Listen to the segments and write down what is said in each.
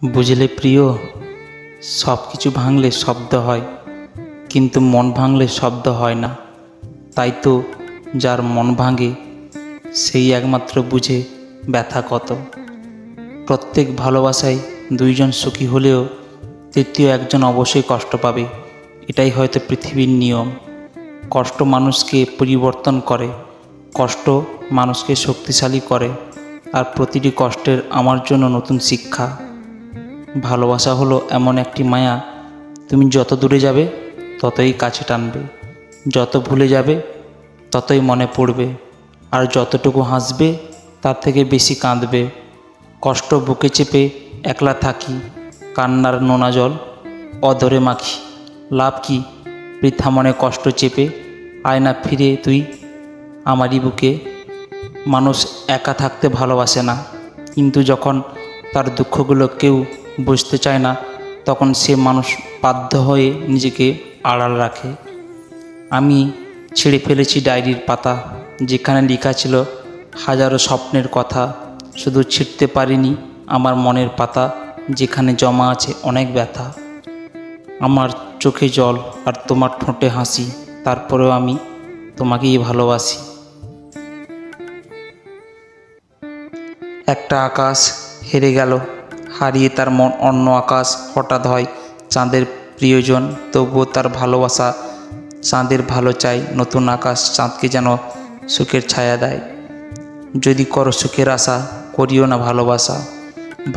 বুঝলে প্রিয়, সব কিছু ভাঙলে শব্দ হয়, কিন্তু মন ভাঙলে শব্দ হয় না। তাই তো যার মন ভাঙে সেই একমাত্র বুঝে ব্যথা কত। প্রত্যেক ভালোবাসায় দুইজন সুখী হলেও তৃতীয় একজন অবশ্যই কষ্ট পাবে। এটাই হয়তো পৃথিবীর নিয়ম। কষ্ট মানুষকে পরিবর্তন করে, কষ্ট মানুষকে শক্তিশালী করে, আর প্রতিটি কষ্টের আমার জন্য নতুন শিক্ষা। ভালোবাসা হলো এমন একটি মায়া, তুমি যত দূরে যাবে ততই কাছে টানবে, যত ভুলে যাবে ততই মনে পড়বে, আর যতটুকু হাসবে তার থেকে বেশি কাঁদবে। কষ্ট বুকে চেপে একলা থাকি, কান্নার নোনা জল অধরে মাখি। লাভ কি বৃথা মনে কষ্ট চেপে, আয়না ফিরে তুই আমারই বুকে। মানুষ একা থাকতে ভালোবাসে না, কিন্তু যখন তার দুঃখগুলো কেউ বুঝতে চায় না, তখন সে মানুষ বাধ্য হয়ে নিজেকে আড়াল রাখে। আমি ছিঁড়ে ফেলেছি ডায়েরির পাতা, যেখানে লেখা ছিল হাজারো স্বপ্নের কথা। শুধু ছিঁড়তে পারিনি আমার মনের পাতা, যেখানে জমা আছে অনেক ব্যথা। আমার চোখে জল আর তোমার ঠোঁটে হাসি, তারপরেও আমি তোমাকেই ভালোবাসি। একটা আকাশ হেরে গেল, হারিয়ে তার মন অন্য আকাশ হঠাৎ হয় চাঁদের প্রিয়জন, তবুও তার ভালোবাসা চাঁদের ভালো চাই। নতুন আকাশ চাঁদকে যেন সুখের ছায়া দেয়। যদি করো সুখের আশা, করিও না ভালোবাসা।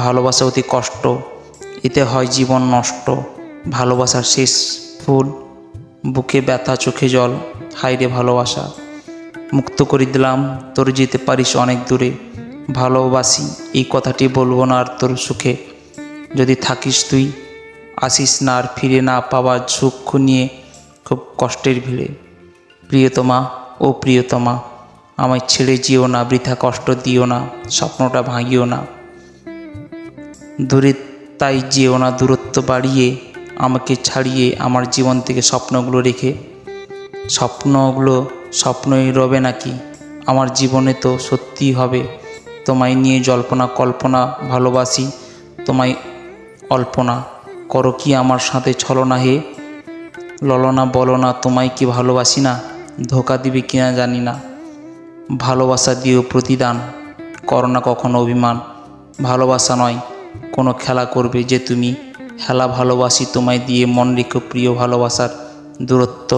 ভালোবাসা অতি কষ্ট, এতে হয় জীবন নষ্ট। ভালোবাসার শেষ ফুল, বুকে ব্যথা চোখে জল, হায়রে ভালোবাসা। মুক্ত করে দিলাম তোর, যেতে পারিস অনেক দূরে। ভালোবাসি এই কথাটি বলবো না আর তোর সুখে। যদি থাকিস তুই, আসিস না আর ফিরে না পাওয়া সুখ নিয়ে খুব কষ্টের ভিড়ে। প্রিয়তমা ও প্রিয়তমা, আমায় ছেড়ে যেও না, বৃথা কষ্ট দিও না, স্বপ্নটা ভাঙিও না। দূরে তাই যেও না, দূরত্ব বাড়িয়ে আমাকে ছাড়িয়ে আমার জীবন থেকে স্বপ্নগুলো রেখে। স্বপ্নগুলো স্বপ্নই রবে নাকি, আমার জীবনে তো সত্যিই হবে। তোমায় নিয়ে জল্পনা কল্পনা, ভালোবাসি তোমায় অল্পনা। করো কি আমার সাথে ছলনা হে, ললনা বলো না তোমায় কি ভালোবাসি না। ধোকা দিবে কিনা জানি না, ভালোবাসা দিও প্রতিদান, করো না কখনো অভিমান। ভালোবাসা নয় কোনো খেলা করবে যে তুমি, হেলা ভালোবাসি তোমায় দিয়ে, মন রেখো প্রিয় ভালোবাসার দূরত্ব।